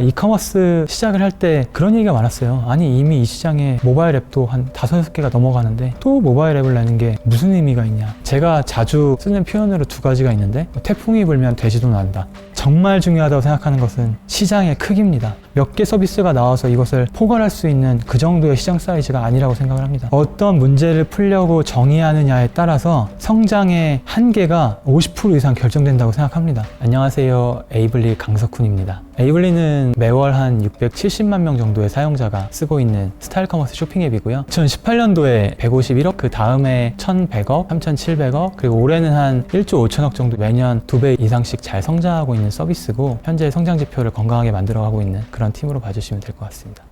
이커머스 시작을 할 때 그런 얘기가 많았어요. 아니 이미 이 시장에 모바일 앱도 한 5-6개가 넘어가는데 또 모바일 앱을 내는 게 무슨 의미가 있냐. 제가 자주 쓰는 표현으로 두 가지가 있는데 태풍이 불면 돼지도 난다. 정말 중요하다고 생각하는 것은 시장의 크기입니다. 몇 개 서비스가 나와서 이것을 포괄할 수 있는 그 정도의 시장 사이즈가 아니라고 생각을 합니다. 어떤 문제를 풀려고 정의하느냐에 따라서 성장의 한계가 50% 이상 결정된다고 생각합니다. 안녕하세요. 에이블리 강석훈입니다. 에이블리는 매월 한 670만 명 정도의 사용자가 쓰고 있는 스타일 커머스 쇼핑 앱이고요. 2018년도에 151억, 그 다음에 1100억, 3700억, 그리고 올해는 한 1조 5천억 정도 매년 2배 이상씩 잘 성장하고 있는 서비스고, 현재 성장 지표를 건강하게 만들어가고 있는 그런 팀으로 봐주시면 될 것 같습니다.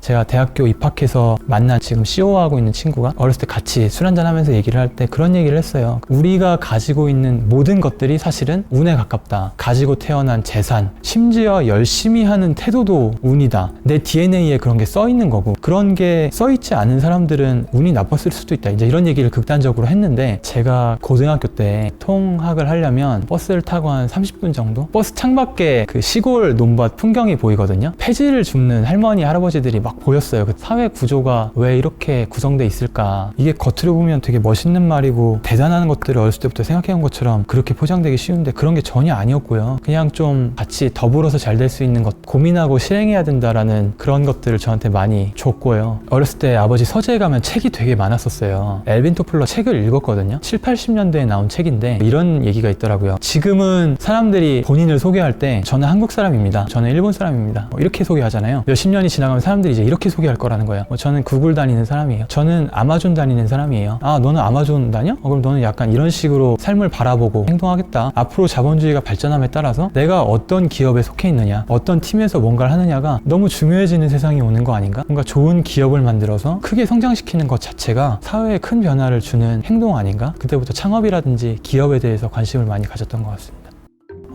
제가 대학교 입학해서 만난 지금 CEO하고 있는 친구가 어렸을 때 같이 술 한잔 하면서 얘기를 할 때 그런 얘기를 했어요. 우리가 가지고 있는 모든 것들이 사실은 운에 가깝다. 가지고 태어난 재산, 심지어 열심히 하는 태도도 운이다. 내 DNA에 그런 게 써 있는 거고, 그런 게 써 있지 않은 사람들은 운이 나빴을 수도 있다. 이제 이런 얘기를 극단적으로 했는데, 제가 고등학교 때 통학을 하려면 버스를 타고 한 30분 정도? 버스 창밖에 그 시골 논밭 풍경이 보이거든요. 폐지를 줍는 할머니, 할아버지들이 막 보였어요. 그 사회 구조가 왜 이렇게 구성돼 있을까. 이게 겉으로 보면 되게 멋있는 말이고 대단한 것들을 어렸을 때부터 생각해온 것처럼 그렇게 포장되기 쉬운데 그런 게 전혀 아니었고요. 그냥 좀 같이 더불어서 잘 될 수 있는 것, 고민하고 실행해야 된다라는 그런 것들을 저한테 많이 줬고요. 어렸을 때 아버지 서재에 가면 책이 되게 많았었어요. 엘빈 토플러 책을 읽었거든요. 7, 80년대에 나온 책인데 이런 얘기가 있더라고요. 지금은 사람들이 본인을 소개할 때 저는 한국 사람입니다. 저는 일본 사람입니다. 이렇게 소개하잖아요. 몇십 년이 지나가면 사람들이 이제 이렇게 소개할 거라는 거예요. 저는 구글 다니는 사람이에요. 저는 아마존 다니는 사람이에요. 아, 너는 아마존 다녀? 그럼 너는 약간 이런 식으로 삶을 바라보고 행동하겠다. 앞으로 자본주의가 발전함에 따라서 내가 어떤 기업에 속해 있느냐, 어떤 팀에서 뭔가를 하느냐가 너무 중요해지는 세상이 오는 거 아닌가? 뭔가 좋은 기업을 만들어서 크게 성장시키는 것 자체가 사회에 큰 변화를 주는 행동 아닌가? 그때부터 창업이라든지 기업에 대해서 관심을 많이 가졌던 것 같습니다.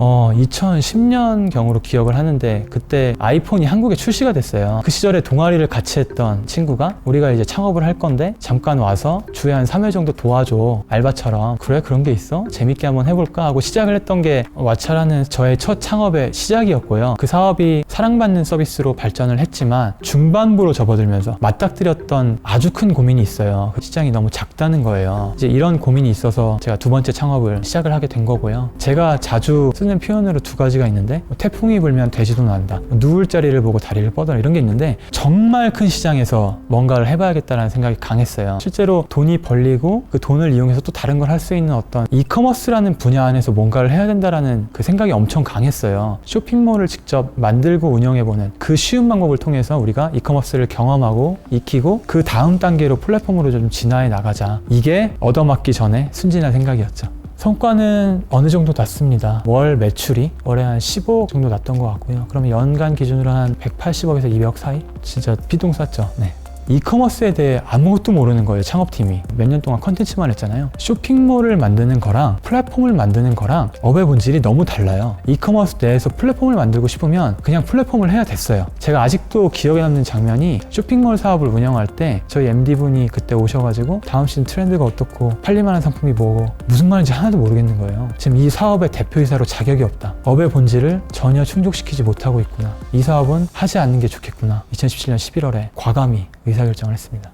2010년경으로 기억을 하는데, 그때 아이폰이 한국에 출시가 됐어요. 그 시절에 동아리를 같이 했던 친구가 우리가 이제 창업을 할 건데 잠깐 와서 주에 한 3회 정도 도와줘, 알바처럼. 그래? 그런 게 있어? 재밌게 한번 해볼까? 하고 시작을 했던 게 왓챠라는 저의 첫 창업의 시작이었고요. 그 사업이 사랑받는 서비스로 발전을 했지만 중반부로 접어들면서 맞닥뜨렸던 아주 큰 고민이 있어요. 시장이 너무 작다는 거예요. 이제 이런 고민이 있어서 제가 두 번째 창업을 시작을 하게 된 거고요. 제가 자주 쓰는 표현으로 두 가지가 있는데, 태풍이 불면 돼지도 난다, 누울 자리를 보고 다리를 뻗어라, 이런 게 있는데, 정말 큰 시장에서 뭔가를 해봐야겠다는 생각이 강했어요. 실제로 돈이 벌리고 그 돈을 이용해서 또 다른 걸 할 수 있는 어떤 이커머스라는 분야 안에서 뭔가를 해야 된다라는 그 생각이 엄청 강했어요. 쇼핑몰을 직접 만들고 운영해보는 그 쉬운 방법을 통해서 우리가 이커머스를 경험하고 익히고 그 다음 단계로 플랫폼으로 좀 진화해 나가자. 이게 얻어맞기 전에 순진한 생각이었죠. 성과는 어느 정도 났습니다. 월 매출이 월에 한 15억 정도 났던 것 같고요. 그러면 연간 기준으로 한 180억에서 200억 사이? 진짜 피똥 쌌죠. 네. 이커머스에 대해 아무것도 모르는 거예요. 창업팀이 몇 년 동안 컨텐츠만 했잖아요. 쇼핑몰을 만드는 거랑 플랫폼을 만드는 거랑 업의 본질이 너무 달라요. 이커머스 내에서 플랫폼을 만들고 싶으면 그냥 플랫폼을 해야 됐어요. 제가 아직도 기억에 남는 장면이, 쇼핑몰 사업을 운영할 때 저희 MD분이 그때 오셔가지고 다음 시즌 트렌드가 어떻고 팔릴만한 상품이 뭐고 무슨 말인지 하나도 모르겠는 거예요. 지금 이 사업의 대표이사로 자격이 없다. 업의 본질을 전혀 충족시키지 못하고 있구나. 이 사업은 하지 않는 게 좋겠구나. 2017년 11월에 과감히 의사결정을 했습니다.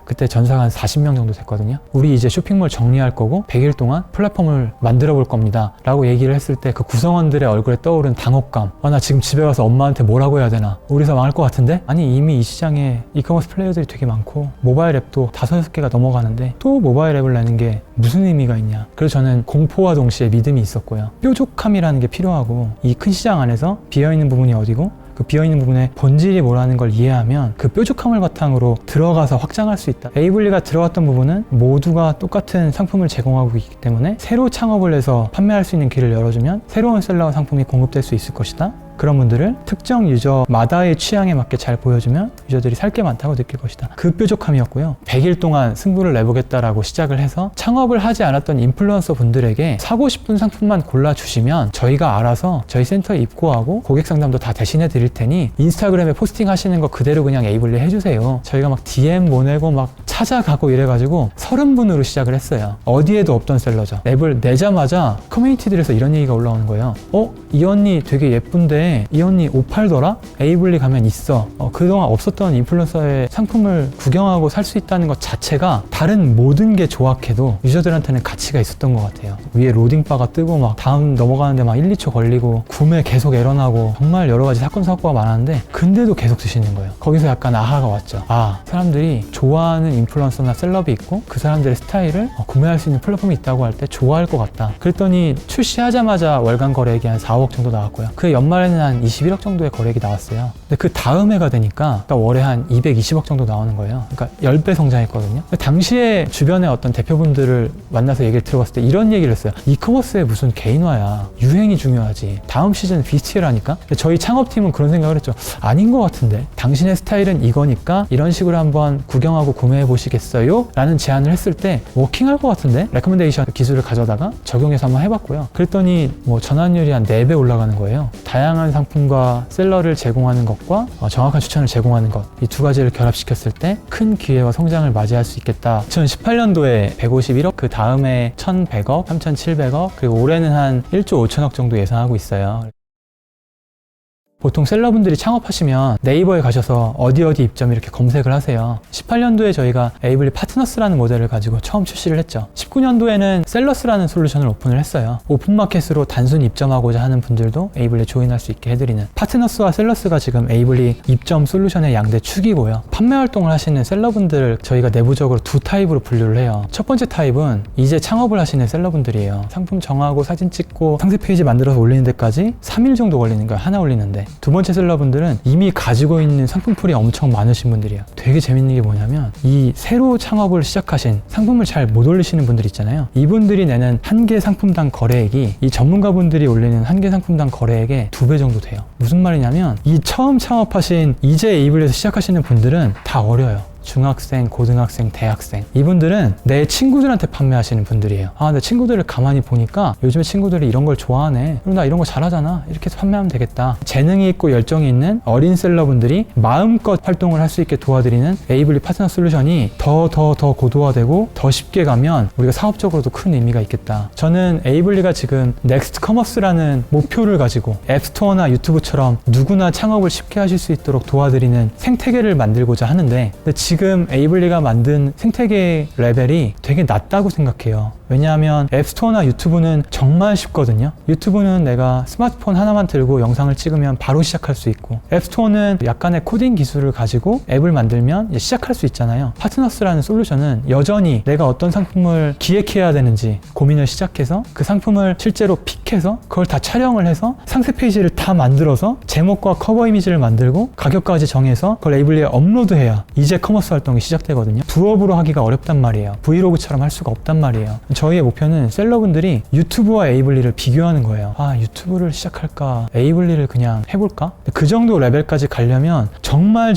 그때 전사가 한 40명 정도 됐거든요. 우리 이제 쇼핑몰 정리할 거고 100일 동안 플랫폼을 만들어 볼 겁니다 라고 얘기를 했을 때 그 구성원들의 얼굴에 떠오른 당혹감, 나 지금 집에 가서 엄마한테 뭐라고 해야 되나, 우리 회사 망할 것 같은데? 아니 이미 이 시장에 이커머스 플레이어들이 되게 많고 모바일 앱도 5-6개가 넘어가는데 또 모바일 앱을 내는 게 무슨 의미가 있냐. 그래서 저는 공포와 동시에 믿음이 있었고요. 뾰족함이라는 게 필요하고, 이 큰 시장 안에서 비어있는 부분이 어디고 그 비어있는 부분의 본질이 뭐라는 걸 이해하면 그 뾰족함을 바탕으로 들어가서 확장할 수 있다. 에이블리가 들어갔던 부분은 모두가 똑같은 상품을 제공하고 있기 때문에 새로 창업을 해서 판매할 수 있는 길을 열어주면 새로운 셀러 상품이 공급될 수 있을 것이다. 그런 분들을 특정 유저마다의 취향에 맞게 잘 보여주면 유저들이 살 게 많다고 느낄 것이다. 그 뾰족함이었고요. 100일 동안 승부를 내보겠다라고 시작을 해서 창업을 하지 않았던 인플루언서 분들에게 사고 싶은 상품만 골라주시면 저희가 알아서 저희 센터에 입고하고 고객 상담도 다 대신해 드릴 테니 인스타그램에 포스팅 하시는 거 그대로 그냥 에이블리 해주세요. 저희가 막 DM 보내고 막 찾아가고 이래가지고 30분으로 시작을 했어요. 어디에도 없던 셀러죠. 앱을 내자마자 커뮤니티들에서 이런 얘기가 올라오는 거예요. 이 언니 되게 예쁜데 이 언니 옷 팔더라? 에이블리 가면 있어. 그동안 없었던 인플루언서의 상품을 구경하고 살 수 있다는 것 자체가 다른 모든 게 조악해도 유저들한테는 가치가 있었던 것 같아요. 위에 로딩바가 뜨고 막 다음 넘어가는데 막 1, 2초 걸리고 구매 계속 에러나고 정말 여러 가지 사건 사고가 많았는데 근데도 계속 드시는 거예요. 거기서 약간 아하가 왔죠. 사람들이 좋아하는 인플루언서나 셀럽이 있고 그 사람들의 스타일을 구매할 수 있는 플랫폼이 있다고 할 때 좋아할 것 같다. 그랬더니 출시하자마자 월간 거래액이 한 4억 정도 나왔고요. 그 연말에는 한 21억 정도의 거래액이 나왔어요. 근데 그 다음 해가 되니까 월에 한 220억 정도 나오는 거예요. 그러니까 10배 성장했거든요. 당시에 주변에 어떤 대표분들을 만나서 얘기를 들어봤을 때 이런 얘기를 했어요. 이커머스에 무슨 개인화야. 유행이 중요하지. 다음 시즌 BTL하니까. 저희 창업팀은 그런 생각을 했죠. 아닌 것 같은데. 당신의 스타일은 이거니까 이런 식으로 한번 구경하고 구매해 보시겠어요? 라는 제안을 했을 때 워킹할 것 같은데? 레커멘데이션 기술을 가져다가 적용해서 한번 해봤고요. 그랬더니 전환율이 한 4배 올라가는 거예요. 다양한 상품과 셀러를 제공하는 것과 정확한 추천을 제공하는 것. 이 두 가지를 결합시켰을 때 큰 기회와 성장을 맞이할 수 있겠다. 2018년도에 151억, 그 다음에 1100억, 3700억, 그리고 올해는 한 1조 5천억 정도 예상하고 있어요. 보통 셀러분들이 창업하시면 네이버에 가셔서 어디 입점 이렇게 검색을 하세요. 18년도에 저희가 에이블리 파트너스라는 모델을 가지고 처음 출시를 했죠. 19년도에는 셀러스라는 솔루션을 오픈을 했어요. 오픈마켓으로 단순 입점하고자 하는 분들도 에이블리에 조인할 수 있게 해드리는, 파트너스와 셀러스가 지금 에이블리 입점 솔루션의 양대 축이고요. 판매 활동을 하시는 셀러분들을 저희가 내부적으로 두 타입으로 분류를 해요. 첫 번째 타입은 이제 창업을 하시는 셀러분들이에요. 상품 정하고 사진 찍고 상세 페이지 만들어서 올리는 데까지 3일 정도 걸리는 거예요. 하나 올리는데. 두 번째 셀러분들은 이미 가지고 있는 상품풀이 엄청 많으신 분들이에요. 되게 재밌는 게 뭐냐면 이 새로 창업을 시작하신, 상품을 잘 못 올리시는 분들 있잖아요. 이분들이 내는 한 개 상품당 거래액이 이 전문가분들이 올리는 한 개 상품당 거래액의 2배 정도 돼요. 무슨 말이냐면 이 처음 창업하신 이제 에이블리에서 시작하시는 분들은 다 어려요. 중학생, 고등학생, 대학생, 이분들은 내 친구들한테 판매하시는 분들이에요. 내 친구들을 가만히 보니까 요즘에 친구들이 이런 걸 좋아하네, 그럼 나 이런 거 잘하잖아, 이렇게 해서 판매하면 되겠다. 재능이 있고 열정이 있는 어린 셀러분들이 마음껏 활동을 할 수 있게 도와드리는 에이블리 파트너 솔루션이 더 고도화되고 더 쉽게 가면 우리가 사업적으로도 큰 의미가 있겠다. 저는 에이블리가 지금 넥스트 커머스라는 목표를 가지고 앱스토어나 유튜브처럼 누구나 창업을 쉽게 하실 수 있도록 도와드리는 생태계를 만들고자 하는데, 지금 에이블리가 만든 생태계 레벨이 되게 낮다고 생각해요. 왜냐하면 앱스토어나 유튜브는 정말 쉽거든요. 유튜브는 내가 스마트폰 하나만 들고 영상을 찍으면 바로 시작할 수 있고, 앱스토어는 약간의 코딩 기술을 가지고 앱을 만들면 시작할 수 있잖아요. 파트너스라는 솔루션은 여전히 내가 어떤 상품을 기획해야 되는지 고민을 시작해서 그 상품을 실제로 픽해서 그걸 다 촬영을 해서 상세 페이지를 다 만들어서 제목과 커버 이미지를 만들고 가격까지 정해서 그걸 에이블리에 업로드해야 이제 커머스 활동이 시작되거든요. 부업으로 하기가 어렵단 말이에요. 브이로그처럼 할 수가 없단 말이에요. 저희의 목표는 셀러분들이 유튜브와 에이블리를 비교하는 거예요. 유튜브를 시작할까? 에이블리를 그냥 해볼까? 그 정도 레벨까지 가려면 정말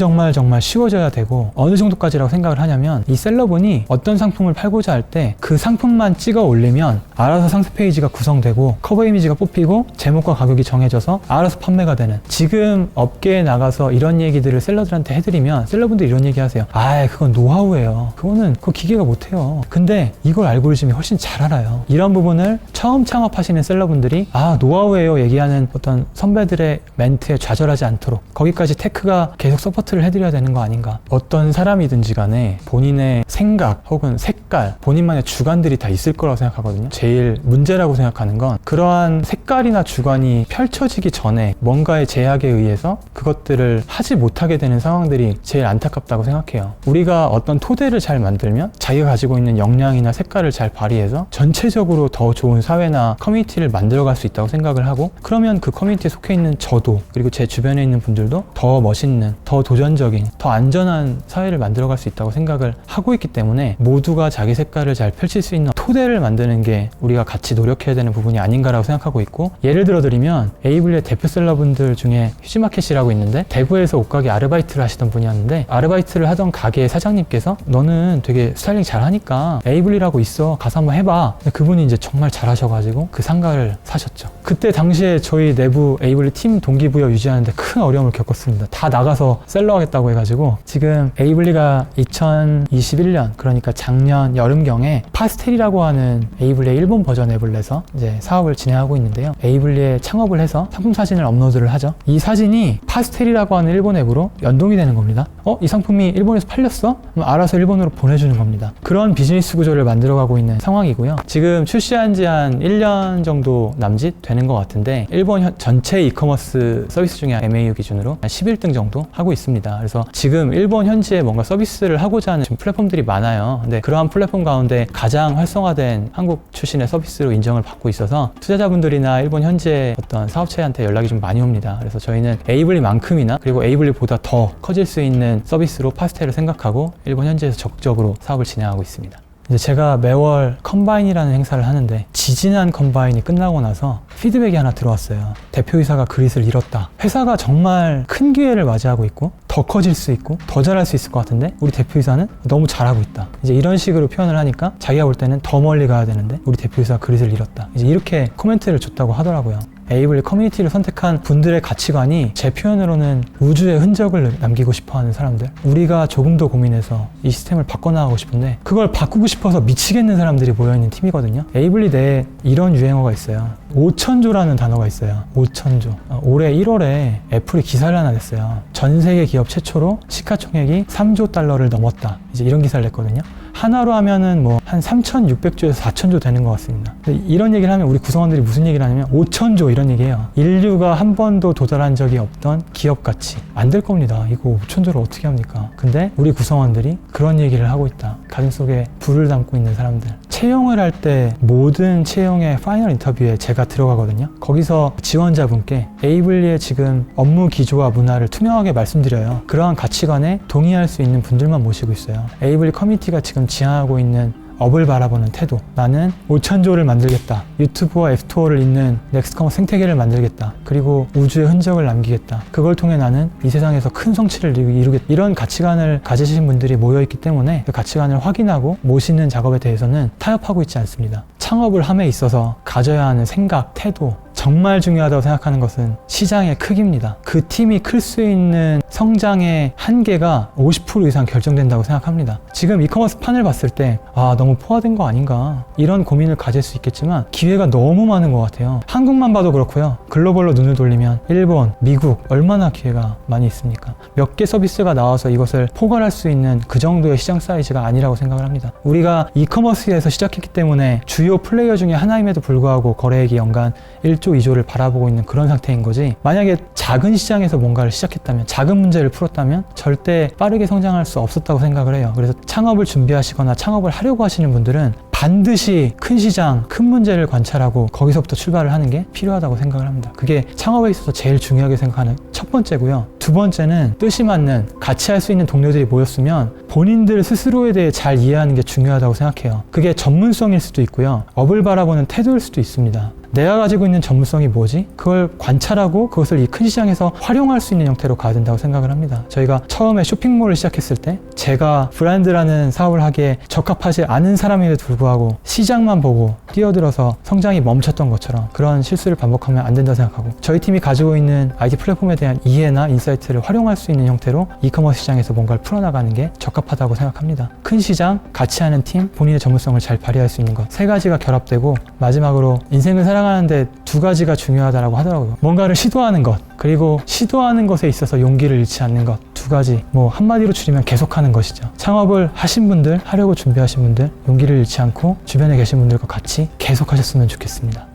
쉬워져야 되고, 어느 정도까지라고 생각을 하냐면 이 셀러분이 어떤 상품을 팔고자 할 때 그 상품만 찍어 올리면 알아서 상세 페이지가 구성되고 커버 이미지가 뽑히고 제목과 가격이 정해져서 알아서 판매가 되는, 지금 업계에 나가서 이런 얘기들을 셀러들한테 해드리면 셀러분들이 이런 얘기 하세요. 그건 노하우예요. 그거 기계가 못해요. 근데 이걸 알고리즘이 훨씬 잘 알아요. 이런 부분을 처음 창업하시는 셀러분들이 노하우예요 얘기하는 어떤 선배들의 멘트에 좌절하지 않도록 거기까지 테크가 계속 서포트를 해드려야 되는 거 아닌가. 어떤 사람이든지 간에 본인의 생각 혹은 색깔, 본인만의 주관들이 다 있을 거라고 생각하거든요. 제일 문제라고 생각하는 건 그러한 색깔이나 주관이 펼쳐지기 전에 뭔가의 제약에 의해서 그것들을 하지 못하게 되는 상황들이 제일 안타깝다고 생각해요. 생각해요. 우리가 어떤 토대를 잘 만들면 자기가 가지고 있는 역량이나 색깔을 잘 발휘해서 전체적으로 더 좋은 사회나 커뮤니티를 만들어갈 수 있다고 생각을 하고, 그러면 그 커뮤니티에 속해 있는 저도 그리고 제 주변에 있는 분들도 더 멋있는, 더 도전적인, 더 안전한 사회를 만들어갈 수 있다고 생각을 하고 있기 때문에 모두가 자기 색깔을 잘 펼칠 수 있는 토대를 만드는 게 우리가 같이 노력해야 되는 부분이 아닌가라고 생각하고 있고, 예를 들어 드리면 에이블리의 대표셀러분들 중에 휴지마켓이라고 있는데 대구에서 옷가게 아르바이트를 하시던 분이었는데, 아르바이트를 하던 가게 사장님께서 너는 되게 스타일링 잘하니까 에이블리라고 있어, 가서 한번 해봐. 근데 그분이 이제 정말 잘하셔가지고 그 상가를 사셨죠. 그때 당시에 저희 내부 에이블리 팀 동기부여 유지하는데 큰 어려움을 겪었습니다. 다 나가서 셀러 하겠다고 해가지고, 지금 에이블리가 2021년 그러니까 작년 여름경에 파스텔이라고 하는 에이블리의 일본 버전 앱을 내서 이제 사업을 진행하고 있는데요. 에이블리에 창업을 해서 상품 사진을 업로드를 하죠. 이 사진이 파스텔이라고 하는 일본 앱으로 연동이 되는 겁니다. 이 상품이 일본에서 팔렸어? 그럼 알아서 일본으로 보내주는 겁니다. 그런 비즈니스 구조를 만들어가고 있는 상황이고요. 지금 출시한 지 한 1년 정도 남짓 되는 것 같은데, 일본 전체 이커머스 서비스 중에 MAU 기준으로 한 11등 정도 하고 있습니다. 그래서 지금 일본 현지에 뭔가 서비스를 하고자 하는 플랫폼들이 많아요. 근데 그러한 플랫폼 가운데 가장 활성화된 한국 출신의 서비스로 인정을 받고 있어서 투자자분들이나 일본 현지의 어떤 사업체한테 연락이 좀 많이 옵니다. 그래서 저희는 에이블리만큼이나 그리고 에이블리보다 더 커질 수 있는 서비스로 파스텔을 생각하고 일본 현지에서 적극적으로 사업을 진행하고 있습니다. 이제 제가 매월 컴바인이라는 행사를 하는데, 지지난 컴바인이 끝나고 나서 피드백이 하나 들어왔어요. 대표이사가 그릿을 잃었다. 회사가 정말 큰 기회를 맞이하고 있고 더 커질 수 있고 더 잘할 수 있을 것 같은데 우리 대표이사는 너무 잘하고 있다. 이제 이런 식으로 표현을 하니까 자기가 볼 때는 더 멀리 가야 되는데 우리 대표이사가 그릿을 잃었다. 이제 이렇게 코멘트를 줬다고 하더라고요. 에이블리 커뮤니티를 선택한 분들의 가치관이 제 표현으로는 우주의 흔적을 남기고 싶어하는 사람들, 우리가 조금 더 고민해서 이 시스템을 바꿔나가고 싶은데 그걸 바꾸고 싶어서 미치겠는 사람들이 모여있는 팀이거든요. 에이블리 내에 이런 유행어가 있어요. 5천조라는 단어가 있어요. 5천조. 올해 1월에 애플이 기사를 하나 냈어요. 전 세계 기업 최초로 시가총액이 3조 달러를 넘었다. 이제 이런 기사를 냈거든요. 하나로 하면은 뭐 한 3,600조에서 4,000조 되는 것 같습니다. 이런 얘기를 하면 우리 구성원들이 무슨 얘기를 하냐면 5,000조 이런 얘기예요. 인류가 한 번도 도달한 적이 없던 기업 가치. 안 될 겁니다. 이거 5,000조를 어떻게 합니까? 근데 우리 구성원들이 그런 얘기를 하고 있다. 가슴속에 불을 담고 있는 사람들. 채용을 할 때 모든 채용의 파이널 인터뷰에 제가 들어가거든요. 거기서 지원자분께 에이블리의 지금 업무 기조와 문화를 투명하게 말씀드려요. 그러한 가치관에 동의할 수 있는 분들만 모시고 있어요. 에이블리 커뮤니티가 지금 지향하고 있는 업을 바라보는 태도. 나는 5,000조를 만들겠다. 유튜브와 앱스토어를 잇는 넥스트커머스 생태계를 만들겠다. 그리고 우주의 흔적을 남기겠다. 그걸 통해 나는 이 세상에서 큰 성취를 이루겠다. 이런 가치관을 가지신 분들이 모여있기 때문에 그 가치관을 확인하고 모시는 작업에 대해서는 타협하고 있지 않습니다. 창업을 함에 있어서 가져야 하는 생각, 태도, 정말 중요하다고 생각하는 것은 시장의 크기입니다. 그 팀이 클 수 있는 성장의 한계가 50% 이상 결정된다고 생각합니다. 지금 이커머스 판을 봤을 때 너무 포화된 거 아닌가, 이런 고민을 가질 수 있겠지만 기회가 너무 많은 것 같아요. 한국만 봐도 그렇고요. 글로벌로 눈을 돌리면 일본, 미국 얼마나 기회가 많이 있습니까? 몇 개 서비스가 나와서 이것을 포괄할 수 있는 그 정도의 시장 사이즈가 아니라고 생각을 합니다. 우리가 이커머스에서 시작했기 때문에 주요 플레이어 중에 하나임에도 불구하고 거래액이 연간 1조, 2조를 바라보고 있는 그런 상태인 거지, 만약에 작은 시장에서 뭔가를 시작했다면, 작은 문제를 풀었다면 절대 빠르게 성장할 수 없었다고 생각을 해요. 그래서 창업을 준비하시거나 창업을 하려고 하시는 분들은 반드시 큰 시장, 큰 문제를 관찰하고 거기서부터 출발을 하는 게 필요하다고 생각을 합니다. 그게 창업에 있어서 제일 중요하게 생각하는 첫 번째고요. 두 번째는 뜻이 맞는, 같이 할 수 있는 동료들이 모였으면 본인들 스스로에 대해 잘 이해하는 게 중요하다고 생각해요. 그게 전문성일 수도 있고요. 업을 바라보는 태도일 수도 있습니다. 내가 가지고 있는 전문성이 뭐지? 그걸 관찰하고 그것을 이 큰 시장에서 활용할 수 있는 형태로 가야 된다고 생각을 합니다. 저희가 처음에 쇼핑몰을 시작했을 때 제가 브랜드라는 사업을 하기에 적합하지 않은 사람임에도 불구하고 시장만 보고 뛰어들어서 성장이 멈췄던 것처럼 그런 실수를 반복하면 안 된다고 생각하고, 저희 팀이 가지고 있는 IT 플랫폼에 대한 이해나 인사이트를 활용할 수 있는 형태로 이커머스 시장에서 뭔가를 풀어나가는 게 적합하다고 생각합니다. 큰 시장, 같이 하는 팀, 본인의 전문성을 잘 발휘할 수 있는 것, 세 가지가 결합되고, 마지막으로 인생을 살아가는데 두 가지가 중요하다고 하더라고요. 뭔가를 시도하는 것, 그리고 시도하는 것에 있어서 용기를 잃지 않는 것. 두 가지, 한마디로 줄이면 계속하는 것이죠. 창업을 하신 분들, 하려고 준비하신 분들, 용기를 잃지 않고 주변에 계신 분들과 같이 계속하셨으면 좋겠습니다.